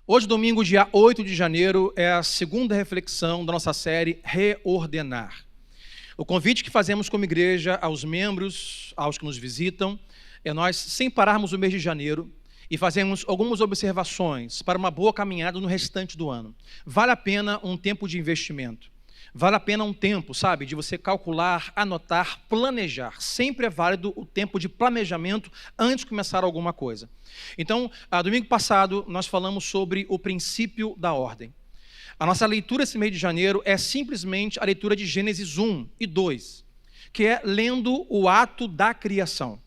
Hoje, domingo, dia 8 de janeiro, é a segunda reflexão da nossa série Reordenar. O convite que fazemos como igreja aos membros, aos que nos visitam, é nós separarmos o mês de janeiro e fazermos algumas observações para uma boa caminhada no restante do ano. Vale a pena um tempo de investimento. Vale a pena um tempo, sabe, de você calcular, anotar, planejar. Sempre é válido o tempo de planejamento antes de começar alguma coisa. Então, domingo passado, nós falamos sobre o princípio da ordem. A nossa leitura esse mês de janeiro é simplesmente a leitura de Gênesis 1 e 2, que é lendo o ato da criação.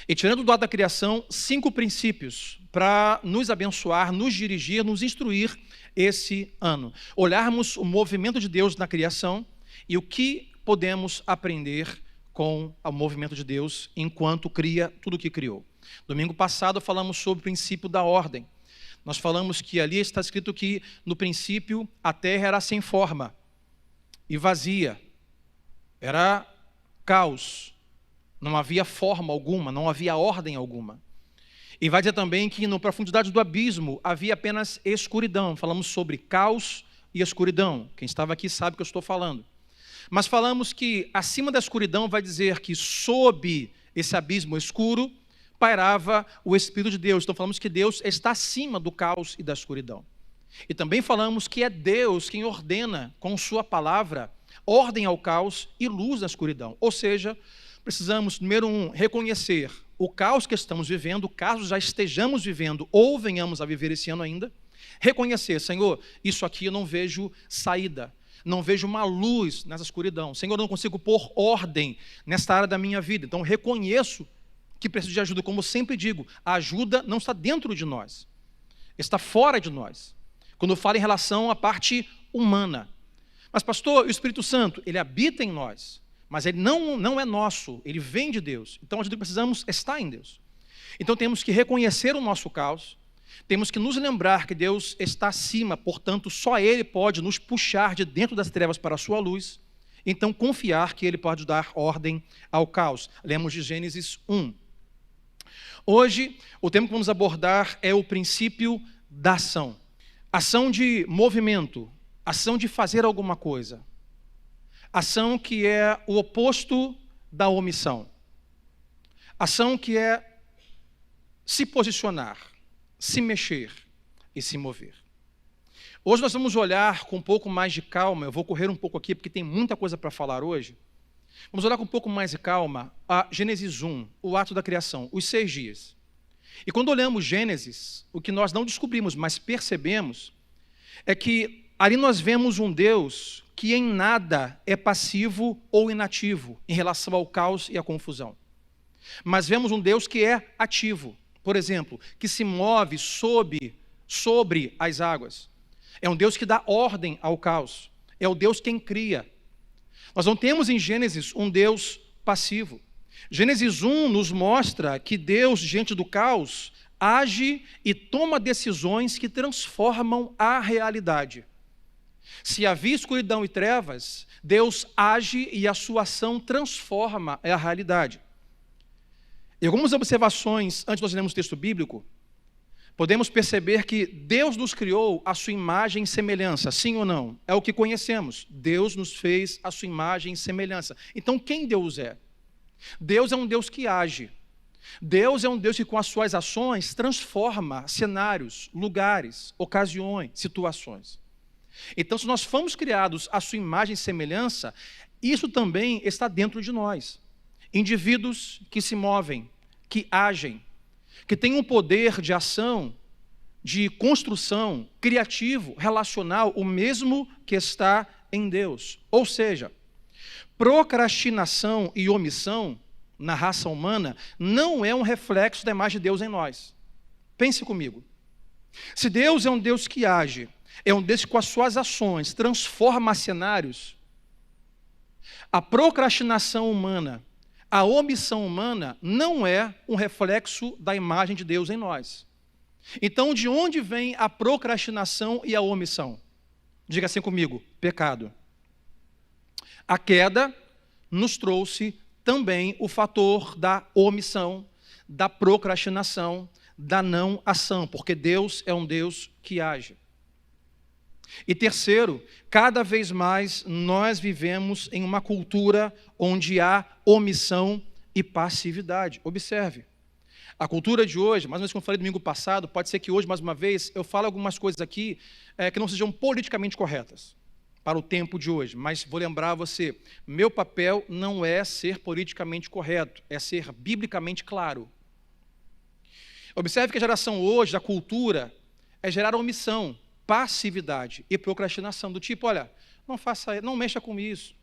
E tirando do ato da criação, 5 princípios para nos abençoar, nos dirigir, nos instruir esse ano. Olharmos o movimento de Deus na criação e o que podemos aprender com o movimento de Deus enquanto cria tudo o que criou. Domingo passado falamos sobre o princípio da ordem. Nós falamos que ali está escrito que no princípio a terra era sem forma e vazia. Era caos. Não havia forma alguma, não havia ordem alguma. E vai dizer também que na profundidade do abismo havia apenas escuridão. Falamos sobre caos e escuridão. Quem estava aqui sabe o que eu estou falando. Mas falamos que acima da escuridão vai dizer que sob esse abismo escuro pairava o Espírito de Deus. Então falamos que Deus está acima do caos e da escuridão. E também falamos que é Deus quem ordena com sua palavra ordem ao caos e luz na escuridão. Ou seja, precisamos, número 1, reconhecer o caos que estamos vivendo, caso já estejamos vivendo ou venhamos a viver esse ano ainda. Reconhecer, Senhor, isso aqui eu não vejo saída, não vejo uma luz nessa escuridão. Senhor, eu não consigo pôr ordem nesta área da minha vida. Então reconheço que preciso de ajuda. Como eu sempre digo, a ajuda não está dentro de nós, está fora de nós. Quando eu falo em relação à parte humana. Mas pastor, o Espírito Santo, ele habita em nós. Mas ele não é nosso, ele vem de Deus. Então a ajuda que precisamos está em Deus. Então temos que reconhecer o nosso caos, temos que nos lembrar que Deus está acima, portanto só Ele pode nos puxar de dentro das trevas para a sua luz. Então confiar que Ele pode dar ordem ao caos. Lemos de Gênesis 1. Hoje o tema que vamos abordar é o princípio da ação. Ação de movimento, ação de fazer alguma coisa. Ação que é o oposto da omissão. Ação que é se posicionar, se mexer e se mover. Hoje nós vamos olhar com um pouco mais de calma, eu vou correr um pouco aqui porque tem muita coisa para falar hoje. Vamos olhar com um pouco mais de calma a Gênesis 1, o ato da criação, os 6 dias. E quando olhamos Gênesis, o que nós não descobrimos, mas percebemos, é que ali nós vemos um Deus que em nada é passivo ou inativo em relação ao caos e à confusão. Mas vemos um Deus que é ativo, por exemplo, que se move sobre as águas. É um Deus que dá ordem ao caos. É o Deus quem cria. Nós não temos em Gênesis um Deus passivo. Gênesis 1 nos mostra que Deus, diante do caos, age e toma decisões que transformam a realidade. Se havia escuridão e trevas, Deus age e a sua ação transforma a realidade. E algumas observações, antes de nós lermos o texto bíblico, podemos perceber que Deus nos criou à sua imagem e semelhança, sim ou não? É o que conhecemos. Deus nos fez à sua imagem e semelhança. Então quem Deus é? Deus é um Deus que age. Deus é um Deus que com as suas ações transforma cenários, lugares, ocasiões, situações. Então, se nós fomos criados à sua imagem e semelhança, isso também está dentro de nós. Indivíduos que se movem, que agem, que têm um poder de ação, de construção, criativo, relacional, o mesmo que está em Deus. Ou seja, procrastinação e omissão na raça humana não é um reflexo da imagem de Deus em nós. Pense comigo. Se Deus é um Deus que age, é um Deus que com as suas ações transforma cenários, a procrastinação humana, a omissão humana não é um reflexo da imagem de Deus em nós. Então, de onde vem a procrastinação e a omissão? Diga assim comigo, pecado. A queda nos trouxe também o fator da omissão, da procrastinação, da não ação, porque Deus é um Deus que age. E terceiro, cada vez mais nós vivemos em uma cultura onde há omissão e passividade. Observe, a cultura de hoje, mais ou menos como eu falei domingo passado, pode ser que hoje, mais uma vez, eu fale algumas coisas aqui que não sejam politicamente corretas para o tempo de hoje, mas vou lembrar você, meu papel não é ser politicamente correto, é ser biblicamente claro. Observe que a geração hoje, a cultura, é gerar omissão, passividade e procrastinação, do tipo, olha, não faça, não mexa com isso,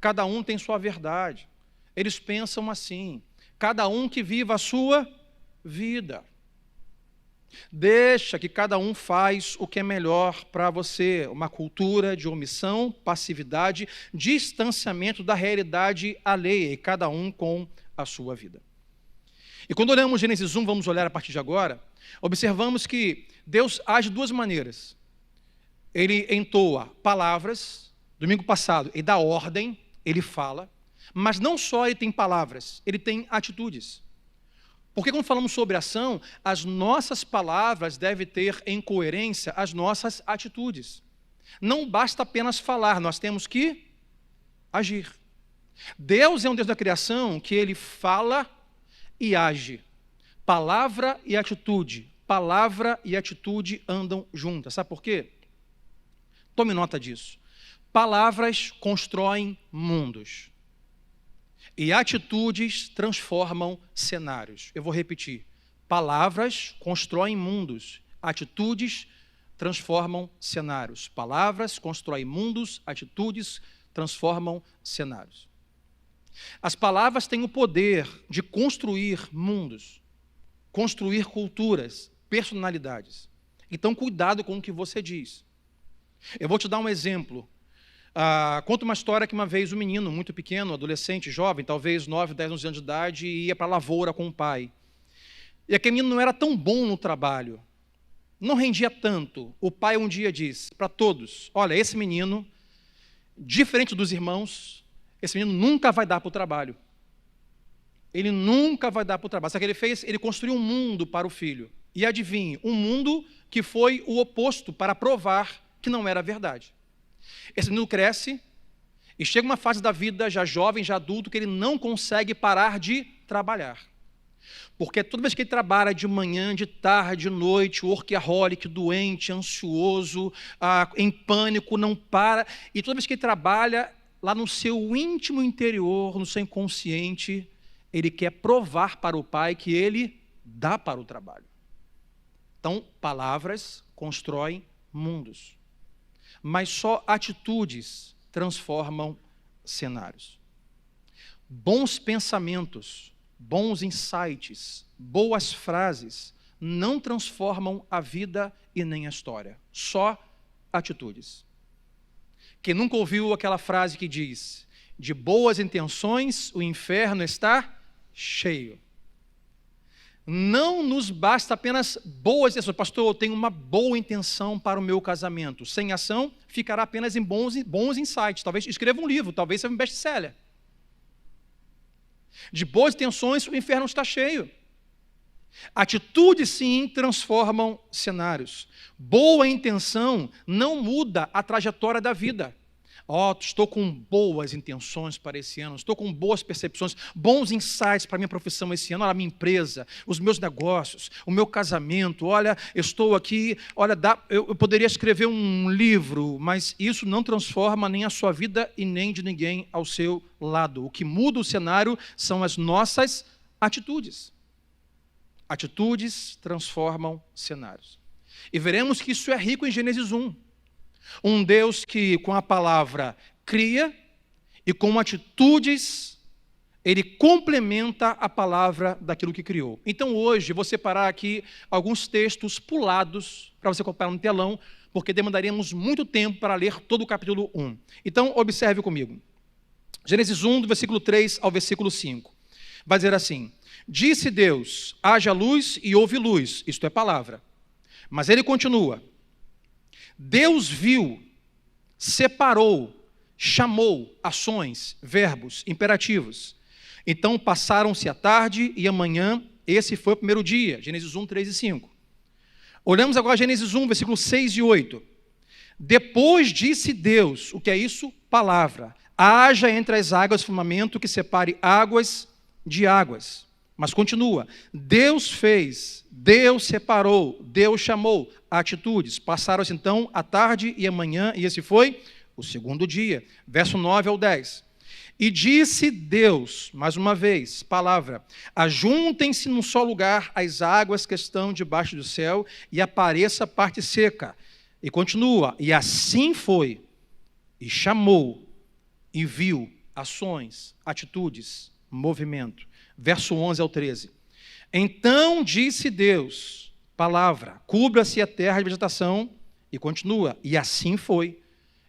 cada um tem sua verdade, eles pensam assim, cada um que viva a sua vida. Deixa que cada um faz o que é melhor para você. Uma cultura de omissão, passividade, distanciamento da realidade alheia, e cada um com a sua vida. E quando olhamos Gênesis 1, vamos olhar a partir de agora, observamos que Deus age de duas maneiras. Ele entoa palavras, domingo passado, ele dá ordem, ele fala, mas não só ele tem palavras, ele tem atitudes. Porque quando falamos sobre ação, as nossas palavras devem ter em coerência as nossas atitudes. Não basta apenas falar, nós temos que agir. Deus é um Deus da criação que ele fala e age. Palavra e atitude andam juntas. Sabe por quê? Tome nota disso. Palavras constroem mundos. E atitudes transformam cenários. Eu vou repetir. Palavras constroem mundos. Atitudes transformam cenários. Palavras constroem mundos. Atitudes transformam cenários. As palavras têm o poder de construir mundos, construir culturas, personalidades. Então, cuidado com o que você diz. Eu vou te dar um exemplo. Conta uma história que uma vez um menino muito pequeno, adolescente, jovem, talvez 9, 10, 11 anos de idade, ia para a lavoura com o pai. E aquele menino não era tão bom no trabalho, não rendia tanto. O pai um dia disse para todos, olha, esse menino, diferente dos irmãos, esse menino nunca vai dar para o trabalho. Ele nunca vai dar para o trabalho. Sabe o que ele fez? Ele construiu um mundo para o filho. E adivinhe, um mundo que foi o oposto para provar que não era verdade. Esse menino cresce e chega uma fase da vida, já jovem, já adulto, que ele não consegue parar de trabalhar. Porque toda vez que ele trabalha de manhã, de tarde, de noite, workaholic, doente, ansioso, em pânico, não para. E toda vez que ele trabalha, lá no seu íntimo interior, no seu inconsciente, ele quer provar para o pai que ele dá para o trabalho. Então, palavras constroem mundos. Mas só atitudes transformam cenários. Bons pensamentos, bons insights, boas frases não transformam a vida e nem a história. Só atitudes. Quem nunca ouviu aquela frase que diz: de boas intenções o inferno está cheio. Não nos basta apenas boas intenções. Pastor, eu tenho uma boa intenção para o meu casamento. Sem ação, ficará apenas em bons insights. Talvez escreva um livro, talvez seja um best-seller. De boas intenções, o inferno está cheio. Atitudes, sim, transformam cenários. Boa intenção não muda a trajetória da vida. Estou com boas intenções para esse ano, estou com boas percepções, bons insights para a minha profissão esse ano, olha, a minha empresa, os meus negócios, o meu casamento, olha, eu estou aqui, olha, eu poderia escrever um livro, mas isso não transforma nem a sua vida e nem de ninguém ao seu lado. O que muda o cenário são as nossas atitudes. Atitudes transformam cenários. E veremos que isso é rico em Gênesis 1. Um Deus que, com a palavra, cria e com atitudes, ele complementa a palavra daquilo que criou. Então, hoje, vou separar aqui alguns textos pulados para você acompanhar no telão, porque demandaríamos muito tempo para ler todo o capítulo 1. Então, observe comigo. Gênesis 1, do versículo 3 ao versículo 5. Vai dizer assim: disse Deus, haja luz e houve luz. Isto é palavra. Mas ele continua. Deus viu, separou, chamou, ações, verbos, imperativos. Então passaram-se a tarde e a manhã, esse foi o primeiro dia. Gênesis 1, 3 e 5. Olhamos agora Gênesis 1, versículos 6 e 8. Depois disse Deus, o que é isso? Palavra. Haja entre as águas firmamento que separe águas de águas. Mas continua. Deus fez, Deus separou, Deus chamou. Atitudes. Passaram-se então a tarde e a manhã, e esse foi o segundo dia. Verso 9 ao 10. E disse Deus, mais uma vez, palavra, ajuntem-se num só lugar as águas que estão debaixo do céu e apareça a parte seca. E continua, e assim foi, e chamou, e viu ações, atitudes, movimento. Verso 11 ao 13. Então disse Deus, palavra, cubra-se a terra de vegetação, e continua, e assim foi,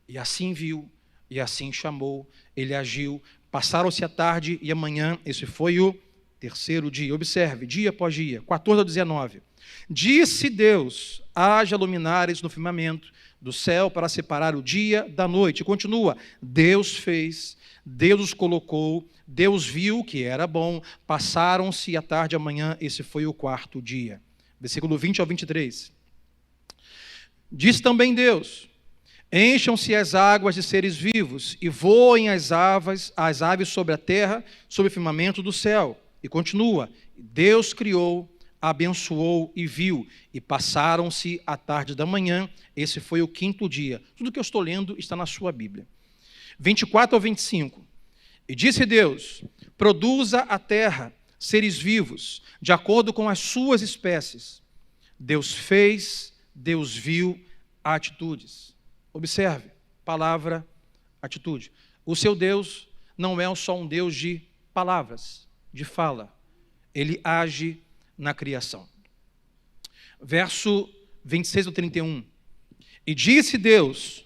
e assim viu, e assim chamou, ele agiu, passaram-se a tarde e a manhã, esse foi o terceiro dia. Observe, dia após dia, 14 ao 19. Disse Deus, haja luminares no firmamento do céu para separar o dia da noite. E continua, Deus fez, Deus os colocou, Deus viu que era bom, passaram-se a tarde e a manhã, esse foi o quarto dia. Versículo 20 ao 23. Disse também Deus, encham-se as águas de seres vivos e voem as aves sobre a terra, sobre o firmamento do céu. E continua, Deus criou, abençoou e viu, e passaram-se a tarde da manhã, esse foi o quinto dia. Tudo que eu estou lendo está na sua Bíblia. 24 ao 25. E disse Deus, produza a terra seres vivos, de acordo com as suas espécies. Deus fez, Deus viu, atitudes. Observe, palavra, atitude. O seu Deus não é só um Deus de palavras, de fala. Ele age na criação. Verso 26 ao 31. E disse Deus,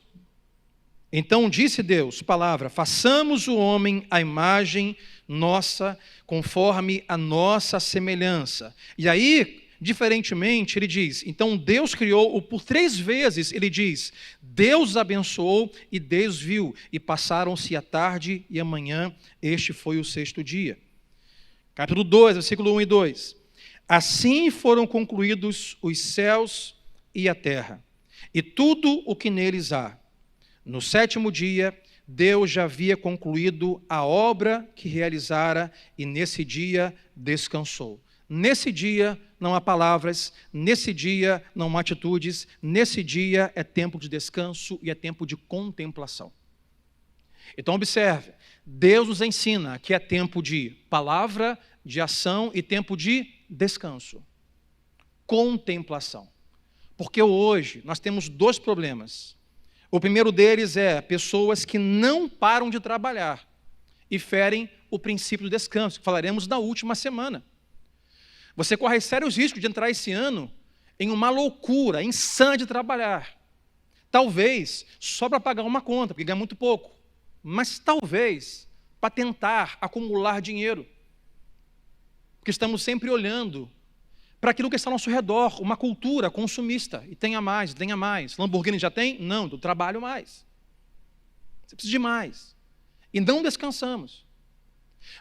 então disse Deus, palavra, façamos o homem à imagem nossa, conforme a nossa semelhança. E aí, diferentemente, ele diz, então Deus criou, por 3 vezes ele diz, Deus abençoou e Deus viu, e passaram-se a tarde e a manhã, este foi o sexto dia. Capítulo 2, versículo 1 e 2. Assim foram concluídos os céus e a terra, e tudo o que neles há. No sétimo dia, Deus já havia concluído a obra que realizara, e nesse dia descansou. Nesse dia não há palavras, nesse dia não há atitudes, nesse dia é tempo de descanso e é tempo de contemplação. Então observe, Deus nos ensina que é tempo de palavra, de ação e tempo de descanso. Contemplação. Porque hoje nós temos 2 problemas. O primeiro deles é pessoas que não param de trabalhar e ferem o princípio do descanso, que falaremos na última semana. Você corre sérios riscos de entrar esse ano em uma loucura insana de trabalhar. Talvez só para pagar uma conta, porque ganha muito pouco. Mas talvez para tentar acumular dinheiro. Porque estamos sempre olhando para aquilo que está ao nosso redor, uma cultura consumista. E tenha mais, tenha mais. Lamborghini já tem? Não, eu trabalho mais. Você precisa de mais. E não descansamos.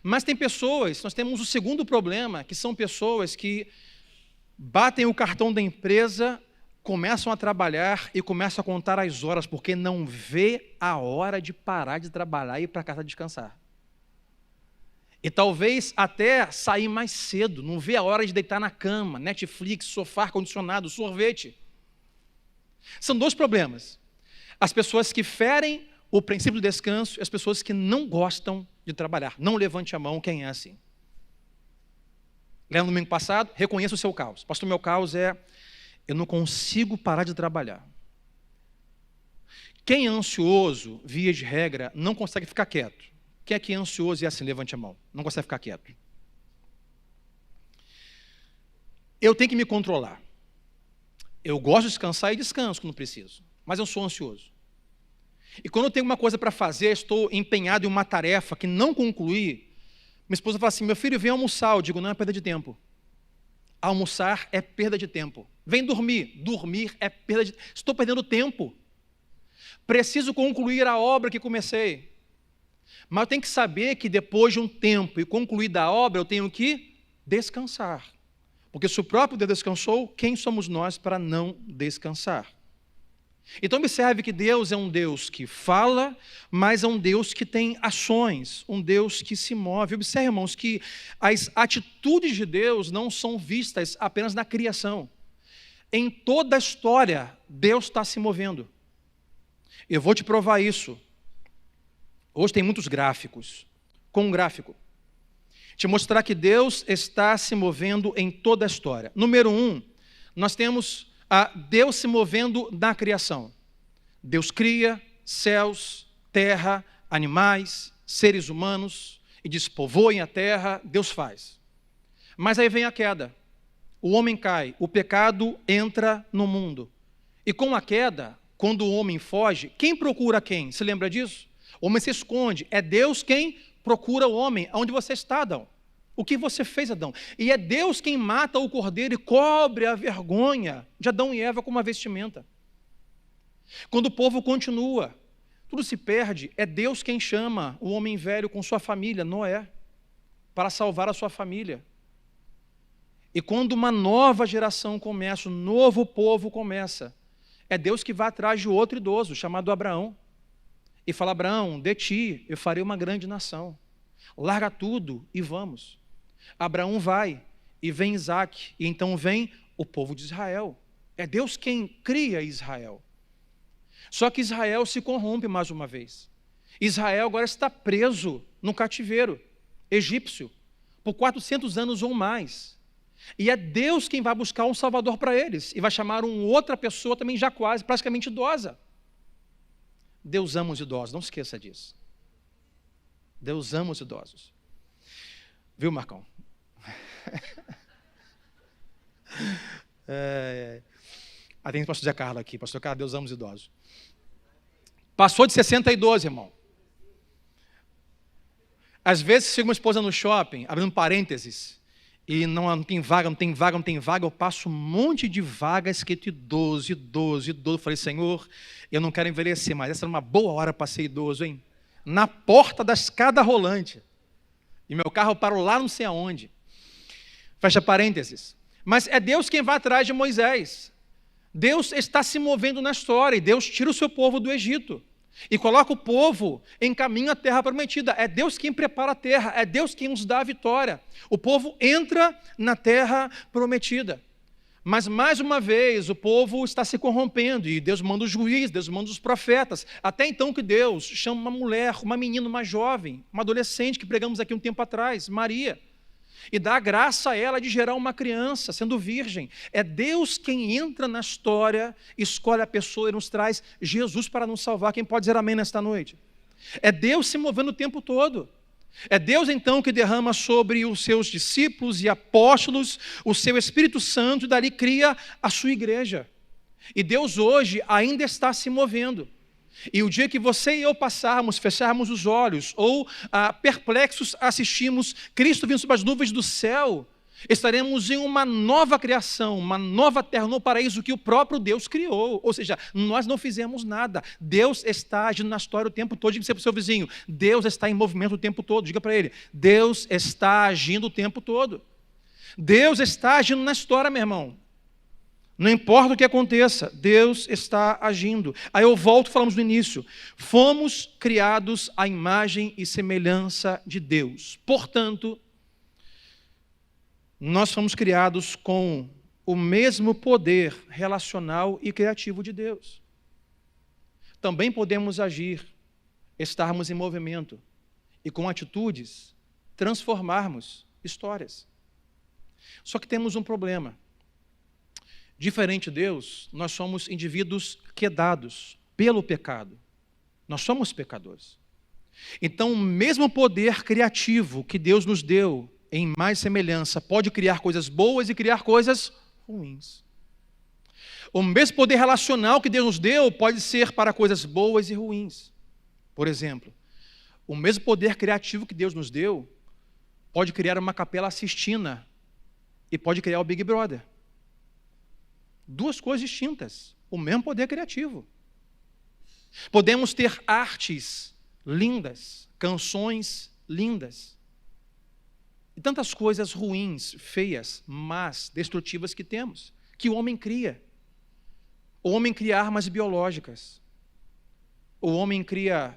Mas tem pessoas, nós temos o segundo problema, que são pessoas que batem o cartão da empresa, começam a trabalhar e começam a contar as horas, porque não vê a hora de parar de trabalhar e ir para casa descansar. E talvez até sair mais cedo, não vê a hora de deitar na cama, Netflix, sofá, ar-condicionado, sorvete. São 2 problemas. As pessoas que ferem o princípio do descanso e as pessoas que não gostam de trabalhar. Não levante a mão quem é assim. Lembra no domingo passado? Reconheça o seu caos. Pastor, meu caos é, eu não consigo parar de trabalhar. Quem é ansioso, via de regra, não consegue ficar quieto. Quem é que é ansioso e é assim? Levante a mão. Não consegue ficar quieto. Eu tenho que me controlar. Eu gosto de descansar e descanso quando preciso. Mas eu sou ansioso. E quando eu tenho uma coisa para fazer, estou empenhado em uma tarefa que não concluí, minha esposa fala assim, meu filho, vem almoçar. Eu digo, não é perda de tempo. Almoçar é perda de tempo. Vem dormir. Dormir é perda de tempo. Estou perdendo tempo. Preciso concluir a obra que comecei. Mas eu tenho que saber que depois de um tempo e concluída a obra, eu tenho que descansar. Porque se o próprio Deus descansou, quem somos nós para não descansar? Então observe que Deus é um Deus que fala, mas é um Deus que tem ações, um Deus que se move. Observe, irmãos, que as atitudes de Deus não são vistas apenas na criação. Em toda a história, Deus está se movendo. Eu vou te provar isso. Hoje tem muitos gráficos. Com um gráfico, te mostrar que Deus está se movendo em toda a história. Número 1, nós temos Deus se movendo na criação. Deus cria céus, terra, animais, seres humanos, e diz, povoem a terra, Deus faz. Mas aí vem a queda. O homem cai, o pecado entra no mundo. E com a queda, quando o homem foge, quem procura quem? Se lembra disso? O homem se esconde. É Deus quem procura o homem. Onde você está, Adão? O que você fez, Adão? E é Deus quem mata o cordeiro e cobre a vergonha de Adão e Eva com uma vestimenta. Quando o povo continua, tudo se perde, é Deus quem chama o homem velho com sua família, Noé, para salvar a sua família. E quando uma nova geração começa, um novo povo começa, é Deus que vai atrás de outro idoso, chamado Abraão, e fala, Abraão, de ti eu farei uma grande nação. Larga tudo e vamos. Abraão vai, e vem Isaque, e então vem o povo de Israel. É Deus quem cria Israel. Só que Israel se corrompe mais uma vez. Israel agora está preso no cativeiro egípcio, por 400 anos ou mais. E é Deus quem vai buscar um salvador para eles, e vai chamar uma outra pessoa também já quase, praticamente idosa. Deus ama os idosos, não esqueça disso. Deus ama os idosos. Viu, Marcão? Atende o pastor Zé Carlos aqui. Pastor Carlos, Deus ama os idosos. Passou de 62, irmão. Às vezes, chega uma esposa no shopping, abrindo parênteses, e não tem vaga, eu passo um monte de vaga escrito idoso. Eu falei, Senhor, eu não quero envelhecer, mas essa era uma boa hora para ser idoso, hein? Na porta da escada rolante. E meu carro parou lá não sei aonde. Fecha parênteses. Mas é Deus quem vai atrás de Moisés. Deus está se movendo na história, e Deus tira o seu povo do Egito e coloca o povo em caminho à terra prometida. É Deus quem prepara a terra, é Deus quem nos dá a vitória. O povo entra na terra prometida. Mas mais uma vez o povo está se corrompendo, e Deus manda o juiz, Deus manda os profetas. Até então que Deus chama uma mulher, uma menina, uma jovem, uma adolescente que pregamos aqui um tempo atrás, Maria, e dá a graça a ela de gerar uma criança, sendo virgem. É Deus quem entra na história, escolhe a pessoa e nos traz Jesus para nos salvar. Quem pode dizer amém nesta noite? É Deus se movendo o tempo todo. É Deus então que derrama sobre os seus discípulos e apóstolos o seu Espírito Santo, e dali cria a sua igreja. E Deus hoje ainda está se movendo. E o dia que você e eu fecharmos os olhos, ou perplexos assistimos Cristo vindo sobre as nuvens do céu, estaremos em uma nova criação, uma nova terra, um novo paraíso que o próprio Deus criou. Ou seja, nós não fizemos nada. Deus está agindo na história o tempo todo. Diga para o seu vizinho, Deus está em movimento o tempo todo. Diga para ele, Deus está agindo o tempo todo. Deus está agindo na história, meu irmão. Não importa o que aconteça, Deus está agindo. Aí eu volto, falamos no início. Fomos criados à imagem e semelhança de Deus. Portanto, nós fomos criados com o mesmo poder relacional e criativo de Deus. Também podemos agir, estarmos em movimento e com atitudes transformarmos histórias. Só que temos um problema. Diferente de Deus, nós somos indivíduos quedados pelo pecado. Nós somos pecadores. Então, o mesmo poder criativo que Deus nos deu em mais semelhança pode criar coisas boas e criar coisas ruins. O mesmo poder relacional que Deus nos deu pode ser para coisas boas e ruins. Por exemplo, o mesmo poder criativo que Deus nos deu pode criar uma Capela Sistina e pode criar o Big Brother. Duas coisas distintas, o mesmo poder criativo. Podemos ter artes lindas, canções lindas, e tantas coisas ruins, feias, más, destrutivas que temos, que o homem cria. O homem cria armas biológicas. O homem cria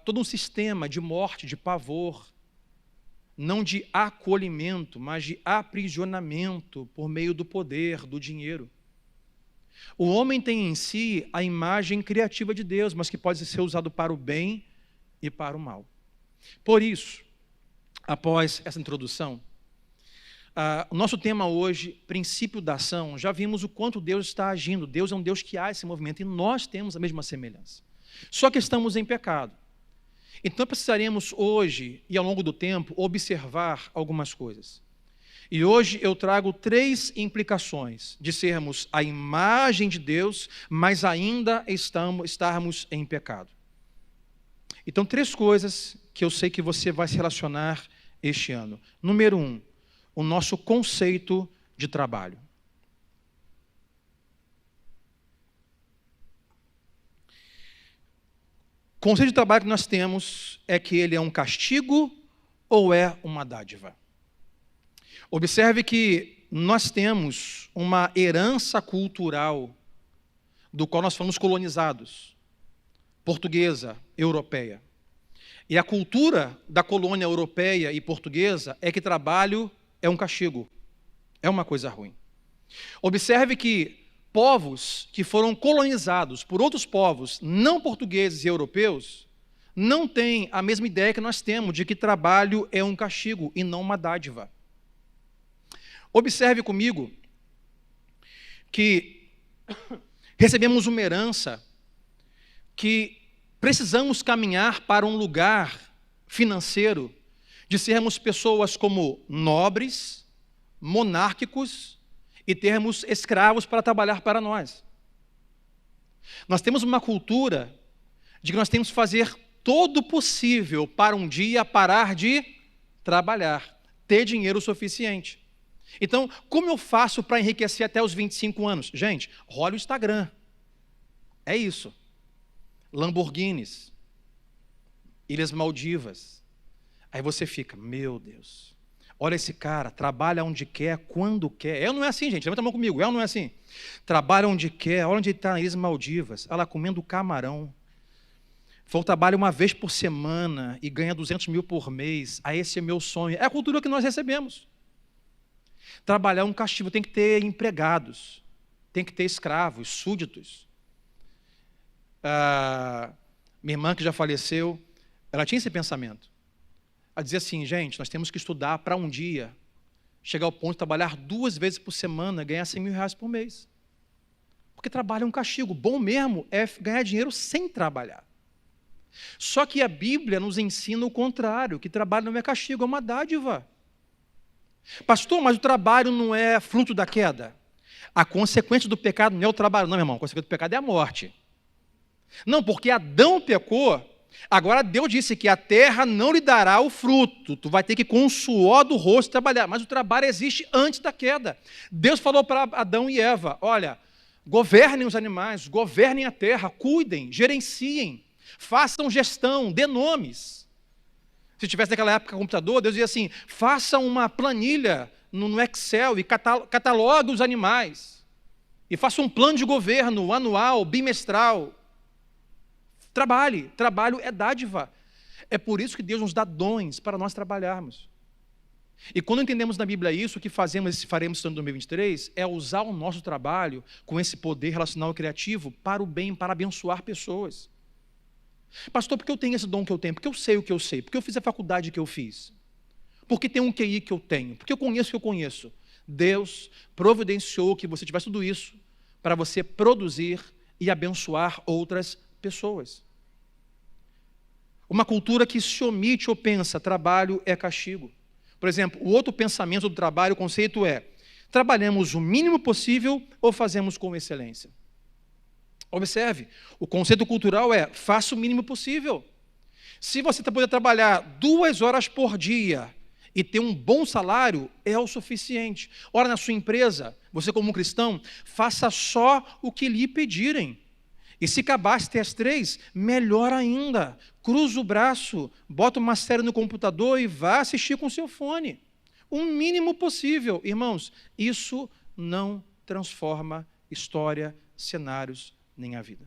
todo um sistema de morte, de pavor, não de acolhimento, mas de aprisionamento por meio do poder, do dinheiro. O homem tem em si a imagem criativa de Deus, mas que pode ser usado para o bem e para o mal. Por isso, após essa introdução, o nosso tema hoje, princípio da ação, já vimos o quanto Deus está agindo. Deus é um Deus que há esse movimento e nós temos a mesma semelhança. Só que estamos em pecado. Então precisaremos hoje e ao longo do tempo observar algumas coisas. E hoje eu trago 3 implicações de sermos a imagem de Deus, mas ainda estarmos em pecado. Então 3 coisas que eu sei que você vai se relacionar este ano. Número 1, o nosso conceito de trabalho. O conceito de trabalho que nós temos é que ele é um castigo ou é uma dádiva. Observe que nós temos uma herança cultural do qual nós fomos colonizados, portuguesa, europeia. E a cultura da colônia europeia e portuguesa é que trabalho é um castigo, é uma coisa ruim. Observe que povos que foram colonizados por outros povos não portugueses e europeus não têm a mesma ideia que nós temos de que trabalho é um castigo e não uma dádiva. Observe comigo que recebemos uma herança que precisamos caminhar para um lugar financeiro de sermos pessoas como nobres, monárquicos e termos escravos para trabalhar para nós. Nós temos uma cultura de que nós temos que fazer todo o possível para um dia parar de trabalhar, ter dinheiro suficiente. Então, como eu faço para enriquecer até os 25 anos? Gente, olha o Instagram. É isso. Lamborghinis, Ilhas Maldivas. Aí você fica, meu Deus, olha esse cara, trabalha onde quer, quando quer. Não é assim, gente, levanta a mão comigo, não é assim. Trabalha onde quer, olha onde ele está, nas Ilhas Maldivas, olha lá, comendo camarão. Foi ao trabalho uma vez por semana e ganha 200 mil por mês. Esse é meu sonho. É a cultura que nós recebemos. Trabalhar é um castigo, tem que ter empregados, tem que ter escravos, súditos. Minha irmã, que já faleceu, ela tinha esse pensamento. Ela dizia assim, gente, nós temos que estudar para um dia chegar ao ponto de trabalhar 2 vezes por semana, ganhar 100 mil reais por mês. Porque trabalho é um castigo. Bom mesmo é ganhar dinheiro sem trabalhar. Só que a Bíblia nos ensina o contrário, que trabalho não é castigo, é uma dádiva. Pastor, mas o trabalho não é fruto da queda? A consequência do pecado não é o trabalho, não, meu irmão. A consequência do pecado é a morte. Não, porque Adão pecou, agora Deus disse que a terra não lhe dará o fruto. Tu vai ter que com o suor do rosto trabalhar. Mas o trabalho existe antes da queda. Deus falou para Adão e Eva, olha, governem os animais, governem a terra, cuidem, gerenciem, façam gestão, dê nomes. Se tivesse naquela época computador, Deus dizia assim, faça uma planilha no Excel e catalogue os animais. E faça um plano de governo anual, bimestral. Trabalho é dádiva. É por isso que Deus nos dá dons para nós trabalharmos. E quando entendemos na Bíblia isso, o que fazemos e faremos em 2023 é usar o nosso trabalho com esse poder relacional e criativo para o bem, para abençoar pessoas. Pastor, por que eu tenho esse dom que eu tenho? Porque eu sei o que eu sei? Porque eu fiz a faculdade que eu fiz? Porque tem um QI que eu tenho? Porque eu conheço o que eu conheço? Deus providenciou que você tivesse tudo isso para você produzir e abençoar outras pessoas. Uma cultura que se omite ou pensa, trabalho é castigo. Por exemplo, o outro pensamento do trabalho, o conceito é, trabalhamos o mínimo possível ou fazemos com excelência? Observe, o conceito cultural é, faça o mínimo possível. Se você puder trabalhar 2 horas por dia e ter um bom salário, é o suficiente. Ora, na sua empresa, você como um cristão, faça só o que lhe pedirem. E se acabasse até as 3, melhor ainda. Cruza o braço, bota uma série no computador e vá assistir com o seu fone. O mínimo possível. Irmãos, isso não transforma história, cenários, nem a vida.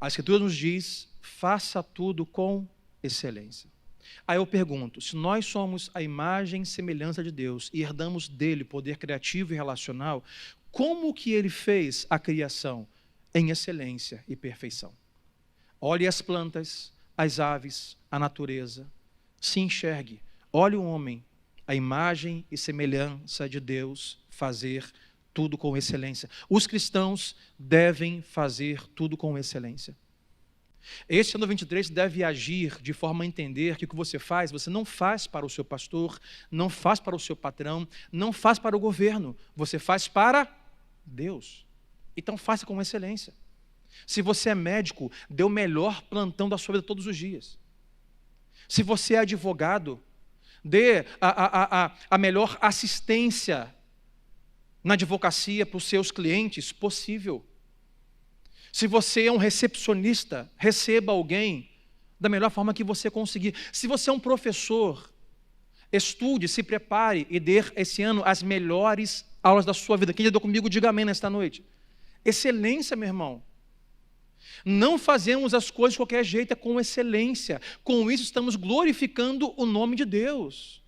A Escritura nos diz, faça tudo com excelência. Aí eu pergunto, se nós somos a imagem e semelhança de Deus e herdamos dele poder criativo e relacional, como que ele fez a criação? Em excelência e perfeição. Olhe as plantas, as aves, a natureza, se enxergue. Olhe o homem, a imagem e semelhança de Deus, fazer tudo com excelência. Os cristãos devem fazer tudo com excelência. Este ano 23 deve agir de forma a entender que o que você faz, você não faz para o seu pastor, não faz para o seu patrão, não faz para o governo, você faz para Deus. Então faça com excelência. Se você é médico, dê o melhor plantão da sua vida todos os dias. Se você é advogado, dê a melhor assistência na advocacia para os seus clientes possível. Se você é um recepcionista, receba alguém da melhor forma que você conseguir. Se você é um professor, estude, se prepare e dê esse ano as melhores aulas da sua vida. Quem já deu comigo, diga amém nesta noite. Excelência, meu irmão. Não fazemos as coisas de qualquer jeito, é com excelência. Com isso estamos glorificando o nome de Deus.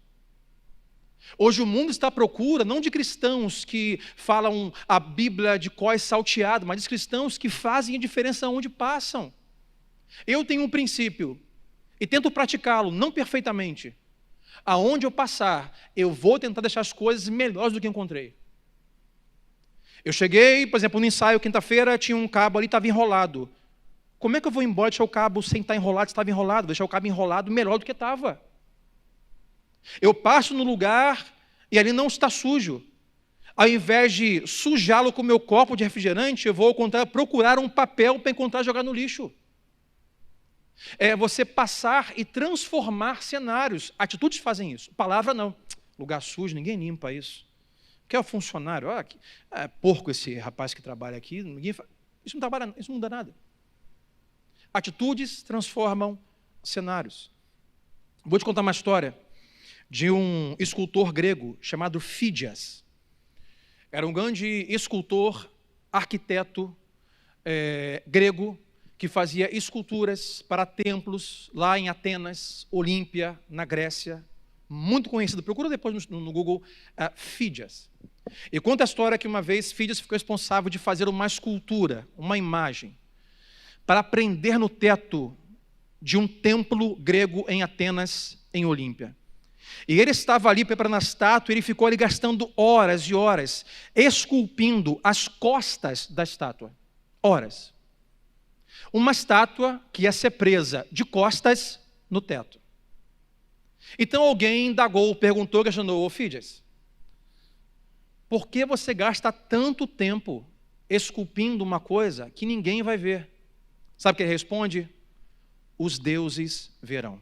Hoje o mundo está à procura, não de cristãos que falam a Bíblia de cós salteado, mas de cristãos que fazem a diferença onde passam. Eu tenho um princípio e tento praticá-lo, não perfeitamente. Aonde eu passar, eu vou tentar deixar as coisas melhores do que encontrei. Eu cheguei, por exemplo, no ensaio, quinta-feira, tinha um cabo ali, estava enrolado. Como é que eu vou embora deixar o cabo sem estar enrolado, se estava enrolado? Vou deixar o cabo enrolado melhor do que estava. Eu passo no lugar e ali não está sujo. Ao invés de sujá-lo com o meu copo de refrigerante, eu vou procurar um papel para encontrar e jogar no lixo. É você passar e transformar cenários. Atitudes fazem isso. Palavra não. Lugar sujo, ninguém limpa isso. Quer o funcionário? Olha, porco esse rapaz que trabalha aqui. Isso não muda nada. Atitudes transformam cenários. Vou te contar uma história de um escultor grego chamado Fídias. Era um grande escultor, arquiteto grego, que fazia esculturas para templos lá em Atenas, Olímpia, na Grécia, muito conhecido. Procura depois no Google Fídias. E conta a história que uma vez Fídias ficou responsável de fazer uma escultura, uma imagem, para prender no teto de um templo grego em Atenas, em Olímpia. E ele estava ali preparando a estátua, e ele ficou ali gastando horas e horas, esculpindo as costas da estátua. Horas. Uma estátua que ia ser presa de costas no teto. Então alguém indagou, perguntou, questionou: ô Fídias, por que você gasta tanto tempo esculpindo uma coisa que ninguém vai ver? Sabe o que ele responde? Os deuses verão.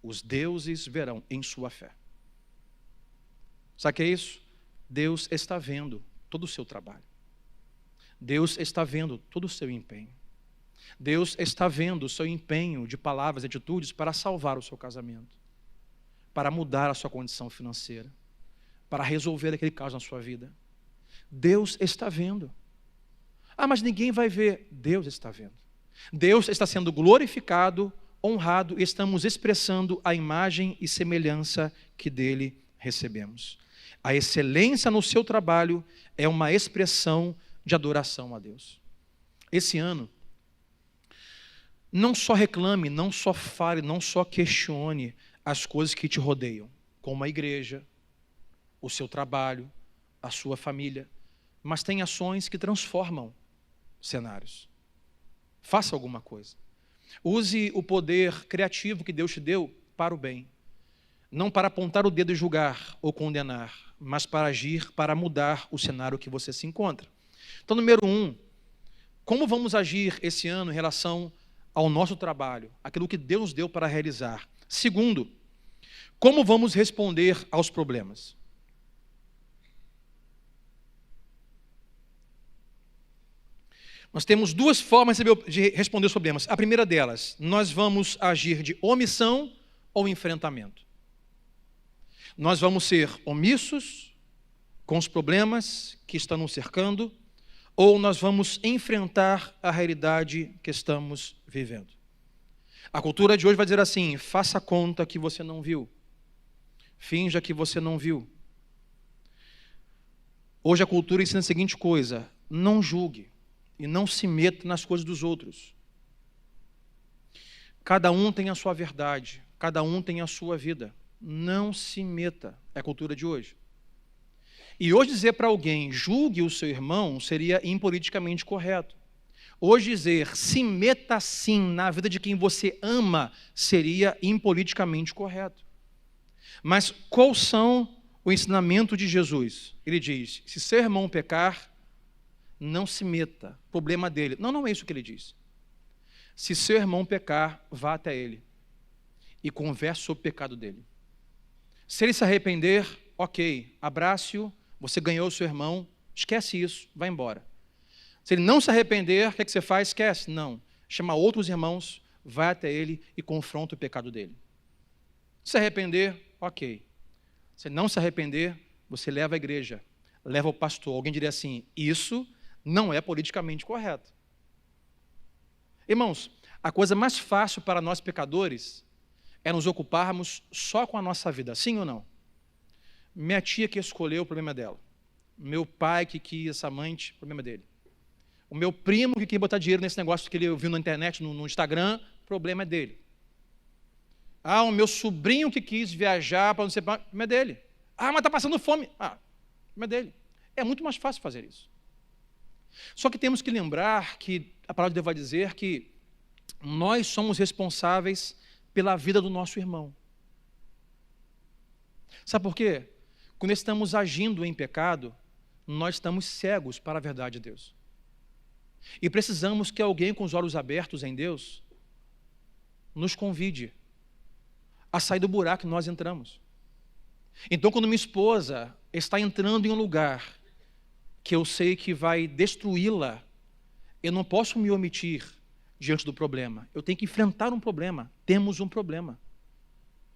Os deuses verão em sua fé. Sabe o que é isso? Deus está vendo todo o seu trabalho. Deus está vendo todo o seu empenho. Deus está vendo o seu empenho de palavras e atitudes para salvar o seu casamento, para mudar a sua condição financeira, para resolver aquele caso na sua vida. Deus está vendo. Ah, mas ninguém vai ver. Deus está vendo. Deus está sendo glorificado, honrado, e estamos expressando a imagem e semelhança que dele recebemos. A excelência no seu trabalho é uma expressão de adoração a Deus. Esse ano, não só reclame, não só fale, não só questione as coisas que te rodeiam, como a igreja, o seu trabalho, a sua família, mas tem ações que transformam cenários. Faça alguma coisa. Use o poder criativo que Deus te deu para o bem. Não para apontar o dedo e julgar ou condenar, mas para agir, para mudar o cenário que você se encontra. Então, número 1, como vamos agir esse ano em relação ao nosso trabalho, aquilo que Deus deu para realizar? Segundo, como vamos responder aos problemas? Nós temos duas formas de responder os problemas. A primeira delas, nós vamos agir de omissão ou enfrentamento. Nós vamos ser omissos com os problemas que estão nos cercando, ou nós vamos enfrentar a realidade que estamos vivendo. A cultura de hoje vai dizer assim: faça conta que você não viu. Finja que você não viu. Hoje a cultura ensina a seguinte coisa: não julgue e não se meta nas coisas dos outros. Cada um tem a sua verdade, cada um tem a sua vida. Não se meta, é a cultura de hoje. E hoje dizer para alguém, julgue o seu irmão, seria impoliticamente correto. Hoje dizer, se meta sim na vida de quem você ama, seria impoliticamente correto. Mas qual são o ensinamento de Jesus? Ele diz, se seu irmão pecar, não se meta, problema dele. Não é isso que ele diz. Se seu irmão pecar, vá até ele e converse sobre o pecado dele. Se ele se arrepender, ok, abrace-o, você ganhou o seu irmão, esquece isso, vai embora. Se ele não se arrepender, o que você faz? Esquece. Não. Chama outros irmãos, vai até ele e confronta o pecado dele. Se arrepender, ok. Se não se arrepender, você leva a igreja, leva o pastor. Alguém diria assim, isso não é politicamente correto. Irmãos, a coisa mais fácil para nós pecadores é nos ocuparmos só com a nossa vida, sim ou não? Minha tia que escolheu, o problema é dela. Meu pai que quis essa amante, o problema é dele. O meu primo que quis botar dinheiro nesse negócio que ele viu na internet, no Instagram, o problema é dele. Ah, o meu sobrinho que quis viajar para não sei, o problema é dele. Ah, mas está passando fome. Ah, o problema é dele. É muito mais fácil fazer isso. Só que temos que lembrar que a palavra de Deus vai dizer que nós somos responsáveis pela vida do nosso irmão. Sabe por quê? Quando estamos agindo em pecado, nós estamos cegos para a verdade de Deus. E precisamos que alguém com os olhos abertos em Deus nos convide a sair do buraco que nós entramos. Então, quando minha esposa está entrando em um lugar que eu sei que vai destruí-la, eu não posso me omitir diante do problema. Eu tenho que enfrentar um problema. Temos um problema.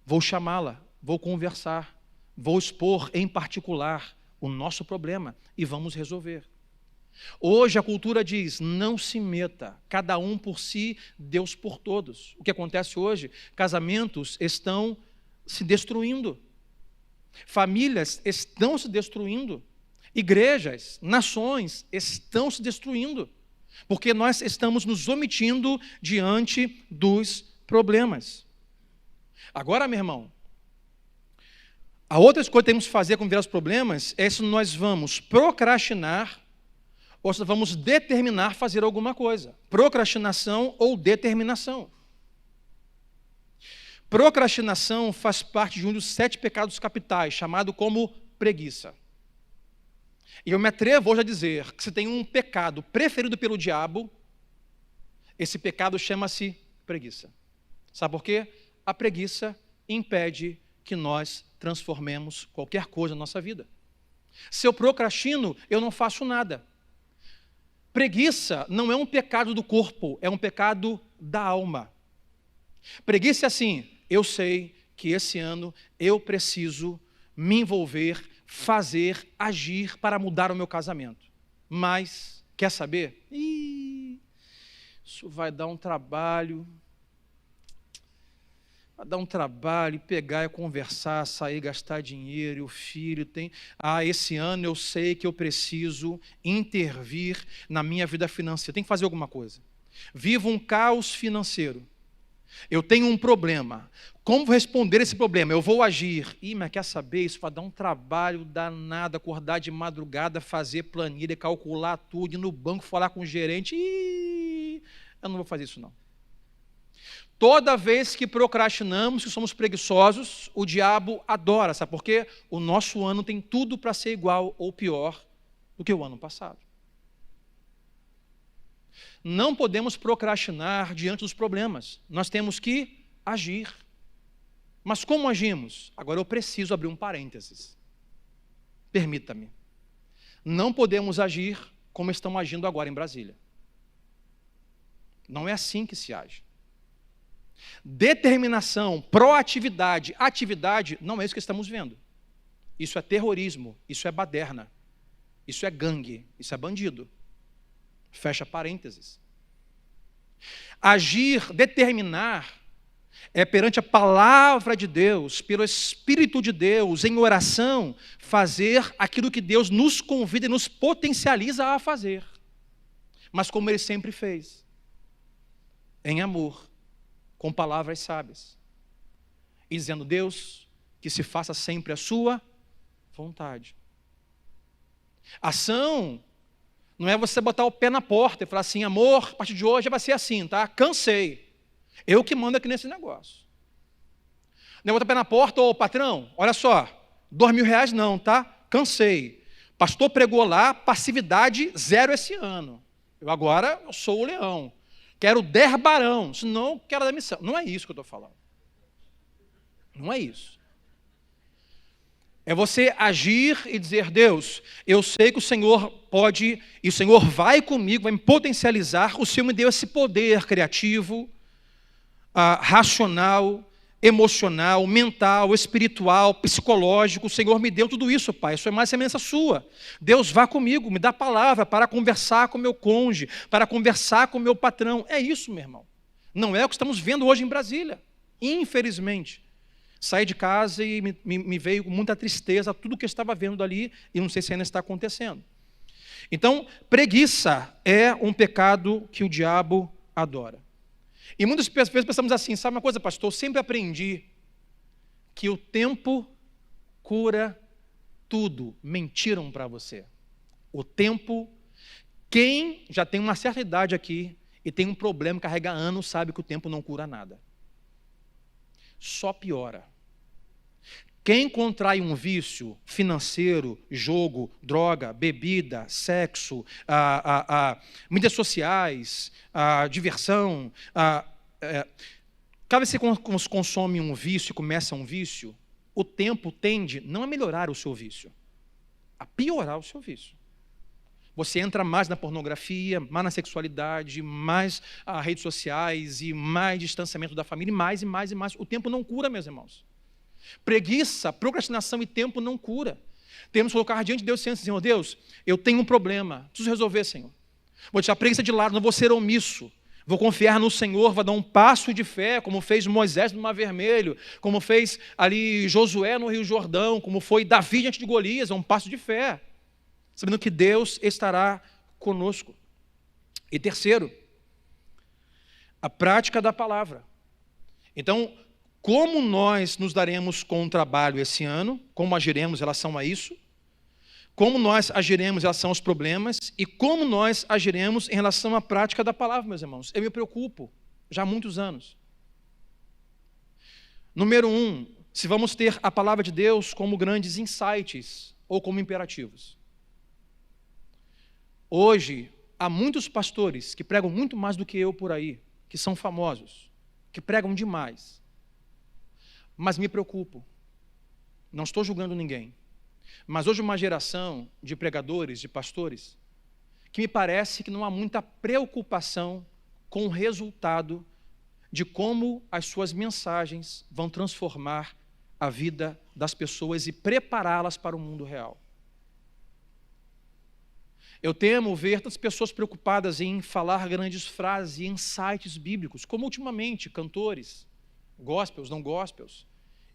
Vou chamá-la, vou conversar, vou expor em particular o nosso problema e vamos resolver. Hoje a cultura diz, não se meta, cada um por si, Deus por todos. O que acontece hoje? Casamentos estão se destruindo. Famílias estão se destruindo. Igrejas, nações estão se destruindo. Porque nós estamos nos omitindo diante dos problemas. Agora, meu irmão, a outra coisa que temos que fazer com ver os problemas é se nós vamos procrastinar ou se vamos determinar fazer alguma coisa. Procrastinação ou determinação. Procrastinação faz parte de um dos 7 pecados capitais, chamado como preguiça. E eu me atrevo hoje a dizer que se tem um pecado preferido pelo diabo, esse pecado chama-se preguiça. Sabe por quê? A preguiça impede que nós transformemos qualquer coisa na nossa vida. Se eu procrastino, eu não faço nada. Preguiça não é um pecado do corpo, é um pecado da alma. Preguiça é assim, eu sei que esse ano eu preciso me envolver, fazer, agir para mudar o meu casamento. Mas, quer saber? Isso vai dar um trabalho. Vai dar um trabalho, pegar e conversar, sair, gastar dinheiro, e o filho tem... esse ano eu sei que eu preciso intervir na minha vida financeira. Tem que fazer alguma coisa. Vivo um caos financeiro. Eu tenho um problema. Como responder esse problema? Eu vou agir. Mas quer saber? Isso vai dar um trabalho danado, acordar de madrugada, fazer planilha, calcular tudo, ir no banco, falar com o gerente. Eu não vou fazer isso não. Toda vez que procrastinamos, que somos preguiçosos, o diabo adora. Sabe por quê? O nosso ano tem tudo para ser igual ou pior do que o ano passado. Não podemos procrastinar diante dos problemas. Nós temos que agir. Mas como agimos? Agora eu preciso abrir um parênteses. Permita-me. Não podemos agir como estão agindo agora em Brasília. Não é assim que se age. Determinação, proatividade, atividade, não é isso que estamos vendo. isso é terrorismo, isso é baderna, isso é gangue, isso é bandido. Fecha parênteses. Agir, determinar, é perante a palavra de Deus, pelo Espírito de Deus, em oração, fazer aquilo que Deus nos convida e nos potencializa a fazer. Mas como Ele sempre fez, em amor, com palavras sábias, e dizendo: Deus, que se faça sempre a sua vontade. Ação não é você botar o pé na porta e falar assim: amor, a partir de hoje vai ser assim, tá? Cansei. Eu que mando aqui nesse negócio. Não é botar o pé na porta: ô patrão, olha só, R$2.000 não, tá? Cansei. Pastor pregou lá, passividade 0 esse ano. Eu sou o leão. Quero 10 barão, senão quero a demissão. Não é isso que eu estou falando. Não é isso. É você agir e dizer: Deus, eu sei que o Senhor pode, e o Senhor vai comigo, vai me potencializar. O Senhor me deu esse poder criativo, racional, emocional, mental, espiritual, psicológico. O Senhor me deu tudo isso, Pai. Isso é mais semelhança sua. Deus, vá comigo, me dá palavra para conversar com o meu cônjuge, para conversar com o meu patrão. É isso, meu irmão. Não é o que estamos vendo hoje em Brasília. Infelizmente. Saí de casa e me veio com muita tristeza tudo que eu estava vendo ali, e não sei se ainda está acontecendo. Então, preguiça é um pecado que o diabo adora. E muitas vezes pensamos assim: sabe uma coisa, pastor? Eu sempre aprendi que o tempo cura tudo. Mentiram para você. O tempo, quem já tem uma certa idade aqui e tem um problema, carrega anos, sabe que o tempo não cura nada. Só piora. Quem contrai um vício financeiro, jogo, droga, bebida, sexo, mídias sociais, diversão, cada vez que você consome um vício e começa um vício, o tempo tende não a melhorar o seu vício, a piorar o seu vício. Você entra mais na pornografia, mais na sexualidade, mais redes sociais e mais distanciamento da família, e mais e mais e mais. O tempo não cura, meus irmãos. Preguiça, procrastinação e tempo não cura. Temos que colocar diante de Deus dizendo: Senhor Deus, eu tenho um problema, preciso resolver, Senhor. Vou deixar a preguiça de lado, não vou ser omisso. Vou confiar no Senhor, vou dar um passo de fé, como fez Moisés no Mar Vermelho, como fez ali Josué no Rio Jordão, como foi Davi diante de Golias, é um passo de fé, sabendo que Deus estará conosco. E terceiro, a prática da palavra. Então, como nós nos daremos com o trabalho esse ano? Como agiremos em relação a isso? Como nós agiremos em relação aos problemas? E como nós agiremos em relação à prática da palavra, meus irmãos? Eu me preocupo já há muitos anos. Número 1, se vamos ter a palavra de Deus como grandes insights ou como imperativos. Hoje, há muitos pastores que pregam muito mais do que eu por aí, que são famosos, que pregam demais. Mas me preocupo, não estou julgando ninguém, mas hoje uma geração de pregadores, de pastores, que me parece que não há muita preocupação com o resultado de como as suas mensagens vão transformar a vida das pessoas e prepará-las para o mundo real. Eu temo ver tantas pessoas preocupadas em falar grandes frases e insights bíblicos, como ultimamente cantores, gospels, não gospels,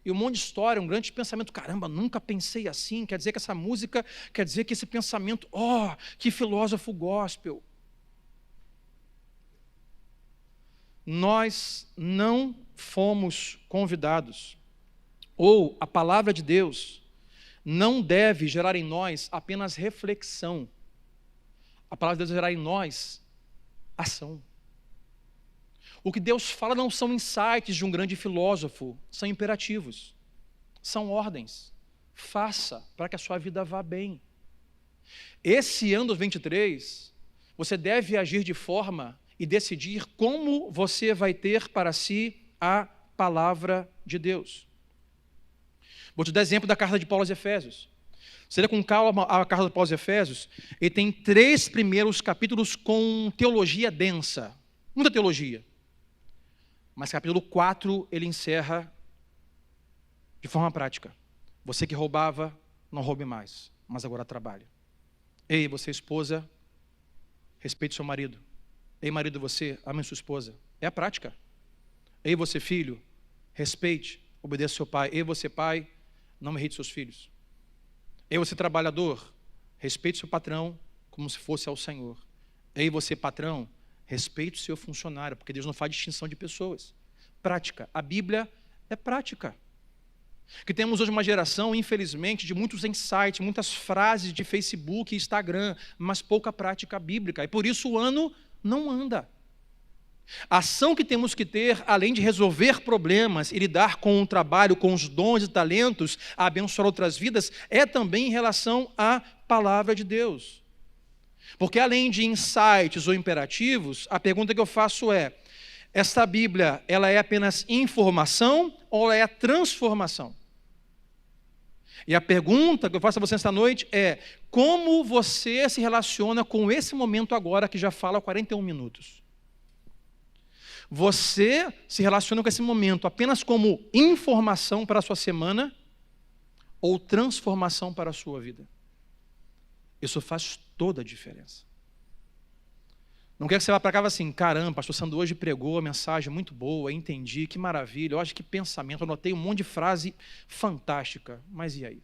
e um monte de história, um grande pensamento: caramba, nunca pensei assim, quer dizer que essa música, quer dizer que esse pensamento, que filósofo gospel. Nós não fomos convidados, ou a palavra de Deus não deve gerar em nós apenas reflexão. A palavra de Deus deve gerar em nós ação. O que Deus fala não são insights de um grande filósofo, são imperativos, são ordens. Faça para que a sua vida vá bem. Esse ano 2023, você deve agir de forma e decidir como você vai ter para si a palavra de Deus. Vou te dar exemplo da carta de Paulo aos Efésios. Você lê com calma a carta de Paulo aos Efésios, ele tem 3 primeiros capítulos com teologia densa, muita teologia. Mas capítulo 4 ele encerra de forma prática. Você que roubava, não roube mais, mas agora trabalhe. Ei, você esposa, respeite seu marido. Ei, marido, você ame sua esposa. É a prática. Ei, você filho, respeite, obedeça seu pai. Ei, você pai, não irrite seus filhos. Ei, você trabalhador, respeite seu patrão como se fosse ao Senhor. Ei, você patrão, respeite o seu funcionário, porque Deus não faz distinção de pessoas. Prática. A Bíblia é prática. Que temos hoje uma geração, infelizmente, de muitos insights, muitas frases de Facebook e Instagram, mas pouca prática bíblica. E por isso o ano não anda. A ação que temos que ter, além de resolver problemas e lidar com o trabalho, com os dons e talentos, a abençoar outras vidas, é também em relação à palavra de Deus. Porque além de insights ou imperativos, a pergunta que eu faço é: esta Bíblia, ela é apenas informação ou ela é transformação? E a pergunta que eu faço a você esta noite é: como você se relaciona com esse momento agora que já fala 41 minutos? Você se relaciona com esse momento apenas como informação para a sua semana ou transformação para a sua vida? Isso faz toda a diferença. Não quero que você vá para cá e fale assim: caramba, pastor Sandro hoje pregou a mensagem muito boa, entendi, que maravilha, eu acho que pensamento, eu anotei um monte de frase fantástica, mas e aí?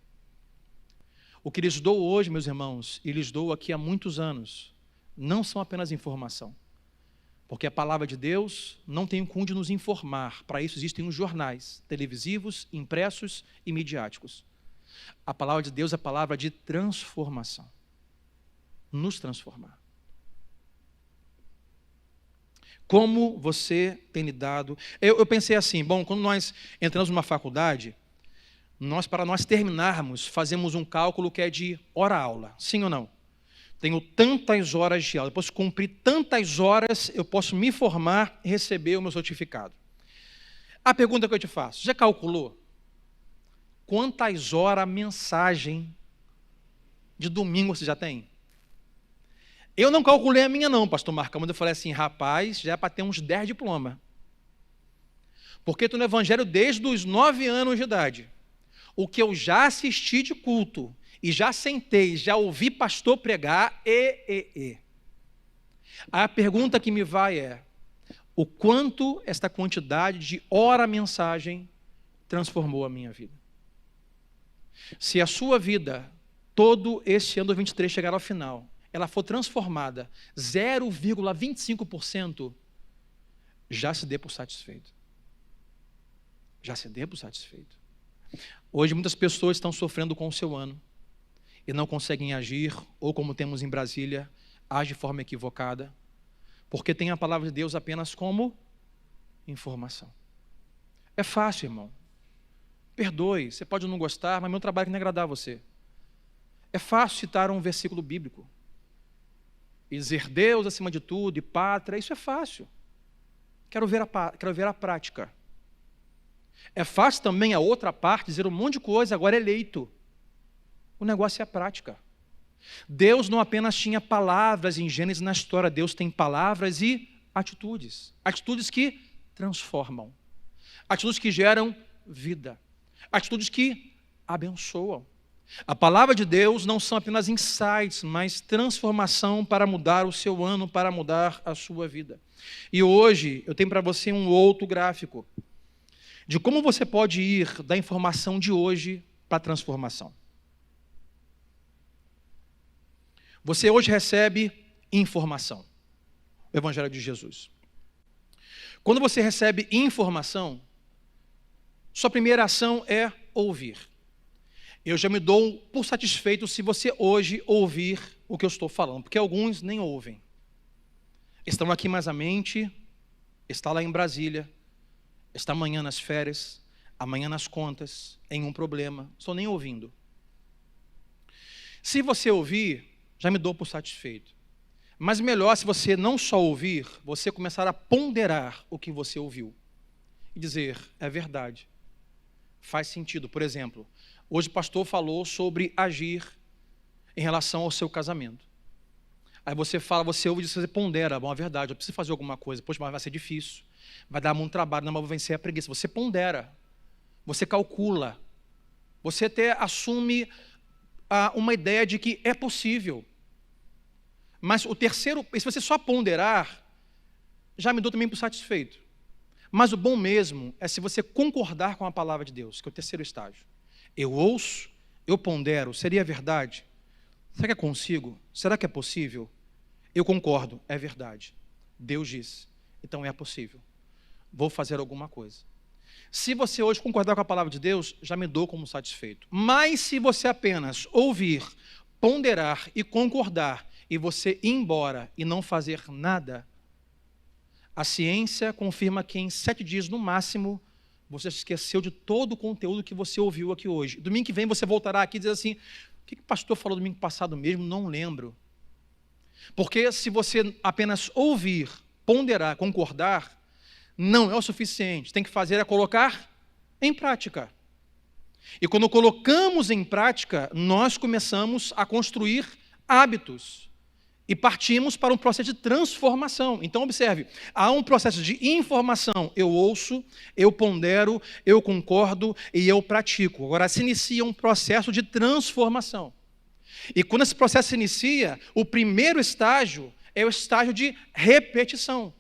O que lhes dou hoje, meus irmãos, e lhes dou aqui há muitos anos, não são apenas informação. Porque a palavra de Deus não tem o cunho de nos informar. Para isso existem os jornais televisivos, impressos e midiáticos. A palavra de Deus é a palavra de transformação. Nos transformar. Como você tem lidado? Eu pensei assim, bom, quando nós entramos numa faculdade, para nós terminarmos, fazemos um cálculo que é de hora-aula. Sim ou não? Tenho tantas horas de aula, depois de cumprir tantas horas, eu posso me formar e receber o meu certificado. A pergunta que eu te faço: já calculou quantas horas a mensagem de domingo você já tem? Eu não calculei a minha não, pastor Marcão, mas eu falei assim: rapaz, já é para ter uns 10 diplomas. Porque estou no evangelho desde os 9 anos de idade. O que eu já assisti de culto, e já sentei, já ouvi pastor pregar, A pergunta que me vai é: o quanto esta quantidade de hora-mensagem transformou a minha vida? Se a sua vida, todo esse ano 2023 chegar ao final, ela for transformada 0,25%, já se dê por satisfeito. Já se dê por satisfeito. Hoje muitas pessoas estão sofrendo com o seu ano e não conseguem agir, ou como temos em Brasília, age de forma equivocada, porque tem a palavra de Deus apenas como informação. É fácil, irmão. Perdoe, você pode não gostar, mas meu trabalho é não agradar a você. É fácil citar um versículo bíblico e dizer Deus acima de tudo e pátria, isso é fácil. Quero ver a prática. É fácil também a outra parte dizer um monte de coisa, agora é eleito. O negócio é a prática. Deus não apenas tinha palavras em Gênesis na história, Deus tem palavras e atitudes. Atitudes que transformam. Atitudes que geram vida. Atitudes que abençoam. A palavra de Deus não são apenas insights, mas transformação para mudar o seu ano, para mudar a sua vida. E hoje eu tenho para você um outro gráfico de como você pode ir da informação de hoje para a transformação. Você hoje recebe informação, o Evangelho de Jesus. Quando você recebe informação, sua primeira ação é ouvir. Eu já me dou por satisfeito se você hoje ouvir o que eu estou falando, porque alguns nem ouvem. Estão aqui mais à mente, está lá em Brasília, está amanhã nas férias, amanhã nas contas, em um problema, estou nem ouvindo. Se você ouvir, já me dou por satisfeito. Mas melhor se você não só ouvir, você começar a ponderar o que você ouviu. E dizer, é verdade, faz sentido. Por exemplo, hoje o pastor falou sobre agir em relação ao seu casamento. Aí você fala, você ouve e você pondera, bom, é verdade, eu preciso fazer alguma coisa, poxa, mas vai ser difícil, vai dar muito trabalho, não, mas vou vencer a preguiça. Você pondera, você calcula, você até assume uma ideia de que é possível. Mas o terceiro, se você só ponderar, já me dou também por satisfeito. Mas o bom mesmo é se você concordar com a palavra de Deus, que é o terceiro estágio. Eu ouço, eu pondero, seria verdade? Será que eu consigo? Será que é possível? Eu concordo, é verdade. Deus disse, então é possível. Vou fazer alguma coisa. Se você hoje concordar com a palavra de Deus, já me dou como satisfeito. Mas se você apenas ouvir, ponderar e concordar, e você ir embora e não fazer nada, a ciência confirma que em 7 dias, no máximo, você esqueceu de todo o conteúdo que você ouviu aqui hoje. Domingo que vem você voltará aqui e diz assim, o que o pastor falou domingo passado mesmo? Não lembro. Porque se você apenas ouvir, ponderar, concordar, não é o suficiente. Tem que fazer é colocar em prática. E quando colocamos em prática, nós começamos a construir hábitos. E partimos para um processo de transformação. Então, observe, há um processo de informação. Eu ouço, eu pondero, eu concordo e eu pratico. Agora, se inicia um processo de transformação. E quando esse processo se inicia, o primeiro estágio é o estágio de repetição.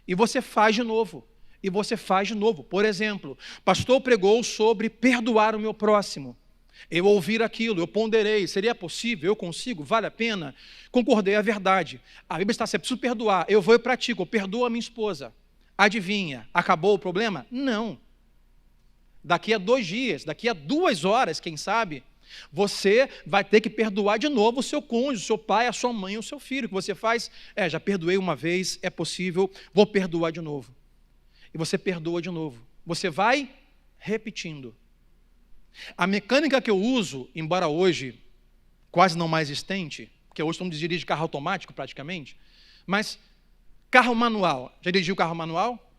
E você faz de novo. E você faz de novo. Por exemplo, o pastor pregou sobre perdoar o meu próximo. Eu ouvir aquilo, eu ponderei, seria possível, eu consigo, vale a pena? Concordei, é verdade. A Bíblia está assim, eu preciso perdoar, eu vou e pratico, eu perdoo a minha esposa. Adivinha, acabou o problema? Não. Daqui a 2 dias, daqui a 2 horas, quem sabe, você vai ter que perdoar de novo o seu cônjuge, o seu pai, a sua mãe, o seu filho. O que você faz? Já perdoei uma vez, é possível, vou perdoar de novo. E você perdoa de novo. Você vai repetindo. A mecânica que eu uso, embora hoje quase não mais existente, porque hoje todo mundo dirige carro automático praticamente, mas carro manual, já dirigiu carro manual?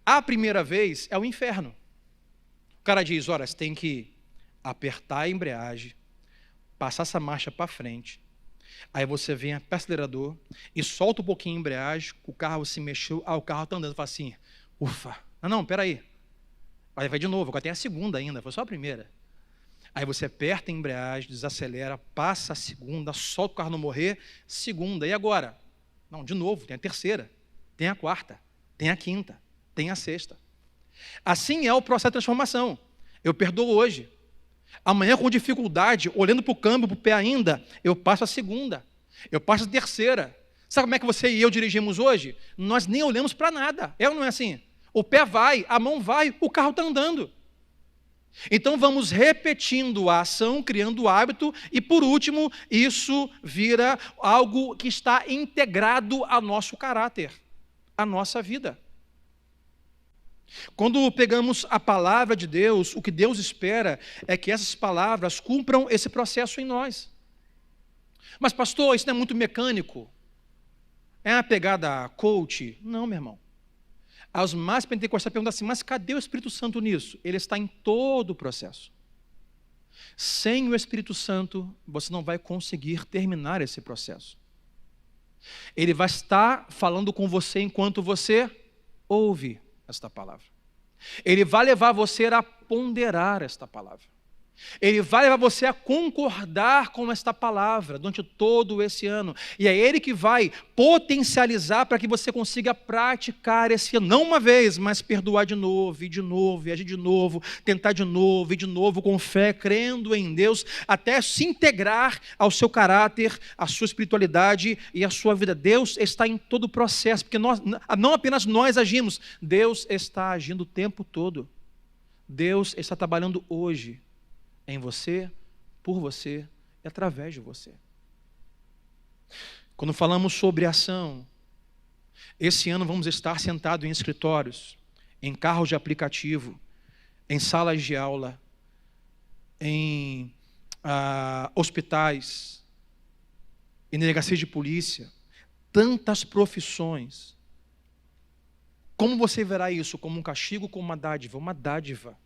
A primeira vez é o inferno. O cara diz, olha, você tem que apertar a embreagem, passar essa marcha para frente, aí você vem para o acelerador e solta um pouquinho a embreagem, o carro se mexeu, o carro está andando, fala assim, ufa, não, peraí. Aí vai de novo, agora tem a segunda ainda, foi só a primeira. Aí você aperta a embreagem, desacelera, passa a segunda, solta o carro não morrer, segunda, e agora? Não, de novo, tem a terceira, tem a quarta, tem a quinta, tem a sexta. Assim é o processo de transformação. Eu perdoo hoje. Amanhã com dificuldade, olhando para o câmbio, para o pé ainda, eu passo a segunda, eu passo a terceira. Sabe como é que você e eu dirigimos hoje? Nós nem olhamos para nada, é ou não é assim? O pé vai, a mão vai, o carro está andando. Então vamos repetindo a ação, criando o hábito, e por último, isso vira algo que está integrado ao nosso caráter, à nossa vida. Quando pegamos a palavra de Deus, o que Deus espera é que essas palavras cumpram esse processo em nós. Mas pastor, isso não é muito mecânico? É uma pegada coach? Não, meu irmão. Aos mais pentecostais perguntam assim, mas cadê o Espírito Santo nisso? Ele está em todo o processo. Sem o Espírito Santo, você não vai conseguir terminar esse processo. Ele vai estar falando com você enquanto você ouve esta palavra. Ele vai levar você a ponderar esta palavra. Ele vai levar você a concordar com esta palavra durante todo esse ano. E é Ele que vai potencializar para que você consiga praticar esse ano. Não uma vez, mas perdoar de novo, e de novo, e agir de novo, tentar de novo, e de novo, com fé, crendo em Deus, até se integrar ao seu caráter, à sua espiritualidade e à sua vida. Deus está em todo o processo, porque não apenas nós agimos, Deus está agindo o tempo todo. Deus está trabalhando hoje em você, por você e através de você. Quando falamos sobre ação, esse ano vamos estar sentados em escritórios, em carros de aplicativo, em salas de aula, em hospitais, em delegacias de polícia, tantas profissões. Como você verá isso? Como um castigo, como uma dádiva? Uma dádiva.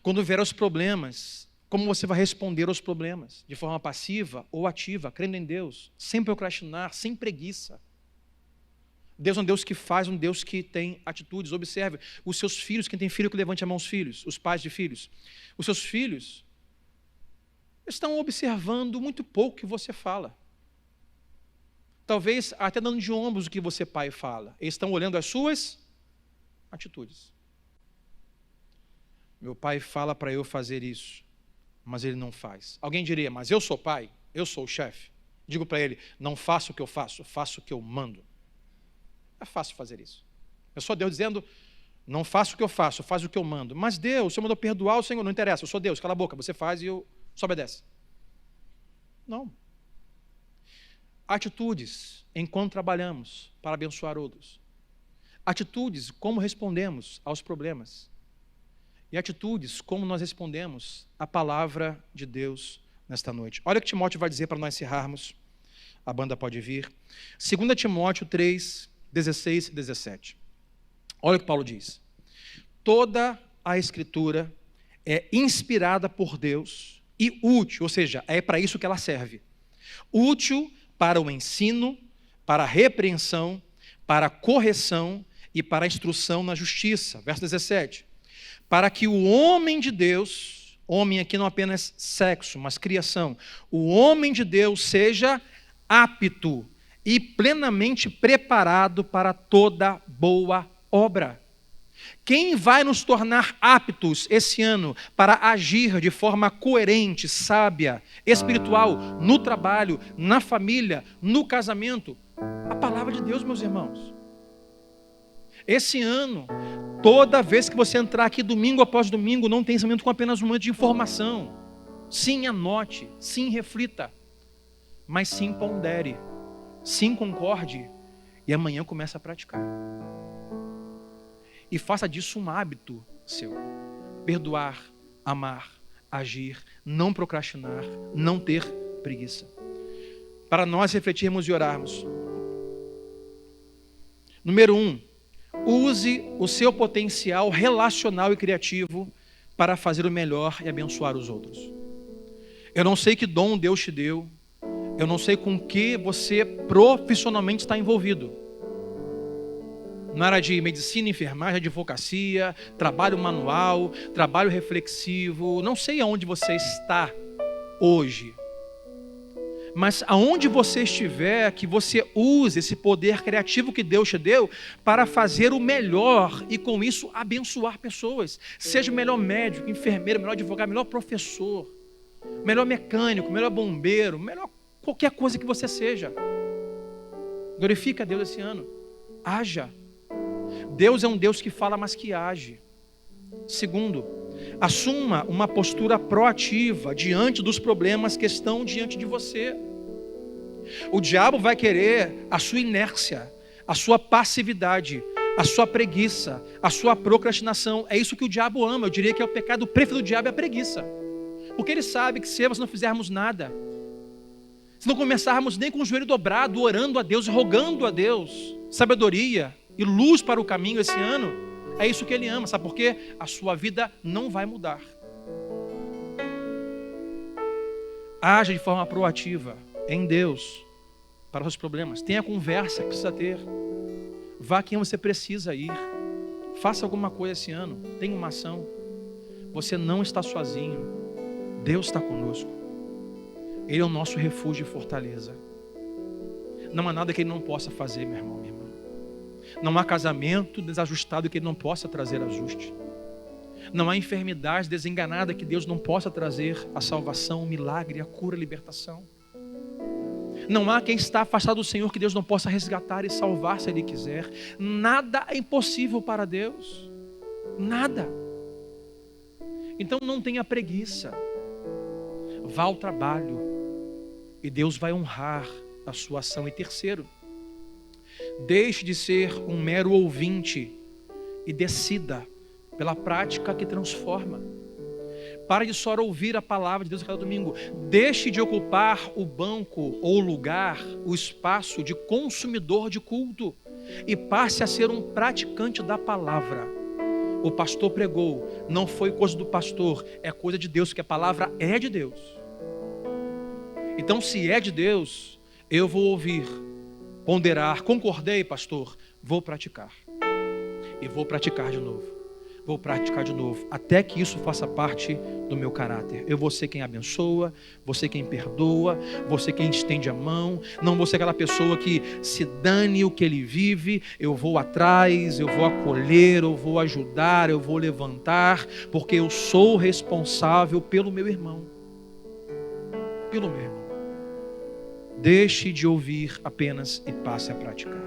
Quando vier os problemas, como você vai responder aos problemas? De forma passiva ou ativa, crendo em Deus, sem procrastinar, sem preguiça. Deus é um Deus que faz, um Deus que tem atitudes. Observe, os seus filhos, quem tem filho que levante a mão, os filhos, os pais de filhos. Os seus filhos, estão observando muito pouco o que você fala. Talvez até dando de ombros o que você, pai, fala. Eles estão olhando as suas atitudes. Meu pai fala para eu fazer isso, mas ele não faz. Alguém diria, mas eu sou pai, eu sou o chefe. Digo para ele, não faço o que eu faço o que eu mando. É fácil fazer isso. É só Deus dizendo, não faço o que eu faço, faz o que eu mando. Mas Deus, o Senhor mandou perdoar o Senhor, não interessa, eu sou Deus, cala a boca, você faz e eu só obedece. Não. Atitudes enquanto trabalhamos para abençoar outros. Atitudes como respondemos aos problemas. E atitudes como nós respondemos à palavra de Deus nesta noite. Olha o que Timóteo vai dizer para nós encerrarmos. A banda pode vir. 2 Timóteo 3, 16 e 17. Olha o que Paulo diz. Toda a Escritura é inspirada por Deus e útil, ou seja, é para isso que ela serve. Útil para o ensino, para a repreensão, para a correção e para a instrução na justiça. Verso 17. Para que o homem de Deus, homem aqui não apenas sexo, mas criação, o homem de Deus seja apto e plenamente preparado para toda boa obra. Quem vai nos tornar aptos esse ano para agir de forma coerente, sábia, espiritual, no trabalho, na família, no casamento? A palavra de Deus, meus irmãos. Esse ano, toda vez que você entrar aqui domingo após domingo, não tem ensinamento com apenas um momento de informação. Sim, anote, sim, reflita, mas sim, pondere, sim, concorde e amanhã comece a praticar. E faça disso um hábito seu. Perdoar, amar, agir, não procrastinar, não ter preguiça. Para nós refletirmos e orarmos. Número 1, use o seu potencial relacional e criativo para fazer o melhor e abençoar os outros. Eu não sei que dom Deus te deu, eu não sei com que você profissionalmente está envolvido. Na área de medicina, enfermagem, advocacia, trabalho manual, trabalho reflexivo, não sei aonde você está hoje. Mas aonde você estiver, que você use esse poder criativo que Deus te deu para fazer o melhor e com isso abençoar pessoas. Seja o melhor médico, enfermeiro, melhor advogado, melhor professor, melhor mecânico, melhor bombeiro, melhor qualquer coisa que você seja. Glorifica a Deus esse ano. Haja. Deus é um Deus que fala, mas que age. Segundo, assuma uma postura proativa diante dos problemas que estão diante de você. O diabo vai querer a sua inércia, a sua passividade, a sua preguiça, a sua procrastinação. É isso que o diabo ama. Eu diria que é o pecado preferido do diabo, é a preguiça. Porque ele sabe que se nós não fizermos nada, se não começarmos nem com o joelho dobrado, orando a Deus, rogando a Deus sabedoria e luz para o caminho esse ano, é isso que ele ama. Sabe por quê? A sua vida não vai mudar. Haja de forma proativa em Deus para os problemas. Tenha a conversa que precisa ter. Vá a quem você precisa ir. Faça alguma coisa esse ano. Tenha uma ação. Você não está sozinho. Deus está conosco. Ele é o nosso refúgio e fortaleza. Não há nada que Ele não possa fazer, meu irmão, minha irmã. Não há casamento desajustado que Ele não possa trazer ajuste. Não há enfermidade desenganada que Deus não possa trazer a salvação, o milagre, a cura, a libertação. Não há quem está afastado do Senhor que Deus não possa resgatar e salvar se Ele quiser. Nada é impossível para Deus. Nada. Então não tenha preguiça. Vá ao trabalho e Deus vai honrar a sua ação. E terceiro, deixe de ser um mero ouvinte e decida pela prática que transforma. Pare de só ouvir a palavra de Deus a cada domingo. Deixe de ocupar o banco ou o lugar, o espaço de consumidor de culto e passe a ser um praticante da palavra. O pastor pregou, não foi coisa do pastor, é coisa de Deus, porque a palavra é de Deus. Então, se é de Deus, eu vou ouvir, ponderar, concordei, pastor, vou praticar. E vou praticar de novo. vou praticar de novo, até que isso faça parte do meu caráter. Eu vou ser quem abençoa, vou ser quem perdoa, vou ser quem estende a mão, não vou ser aquela pessoa que se dane o que ele vive, eu vou atrás, eu vou acolher, eu vou ajudar, eu vou levantar, porque eu sou responsável pelo meu irmão. Pelo meu irmão. Deixe de ouvir apenas e passe a praticar.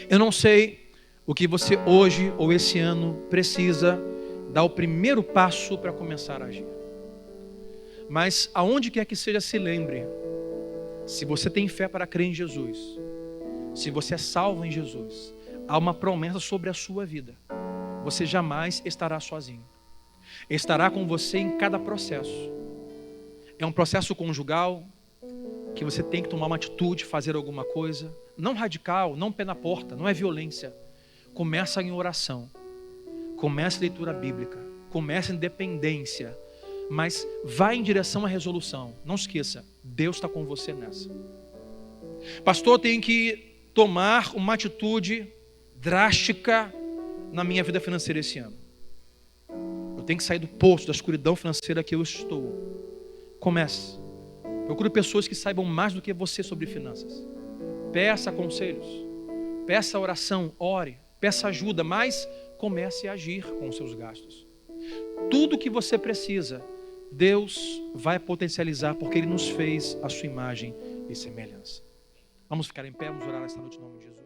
Eu não sei o que você hoje ou esse ano precisa dar o primeiro passo para começar a agir. Mas aonde quer que seja, se lembre, se você tem fé para crer em Jesus, se você é salvo em Jesus, há uma promessa sobre a sua vida. Você jamais estará sozinho. Estará com você em cada processo. É um processo conjugal, que você tem que tomar uma atitude, fazer alguma coisa, não radical, não pé na porta, não é violência. Começa em oração, começa em leitura bíblica, começa em dependência, mas vai em direção à resolução. Não esqueça, Deus está com você nessa. Pastor, eu tenho que tomar uma atitude drástica na minha vida financeira esse ano. Eu tenho que sair do poço, da escuridão financeira que eu estou. Comece. Procure pessoas que saibam mais do que você sobre finanças. Peça conselhos, peça oração, ore, peça ajuda, mas comece a agir com os seus gastos. Tudo que você precisa, Deus vai potencializar, porque Ele nos fez a sua imagem e semelhança. Vamos ficar em pé, vamos orar esta noite em nome de Jesus.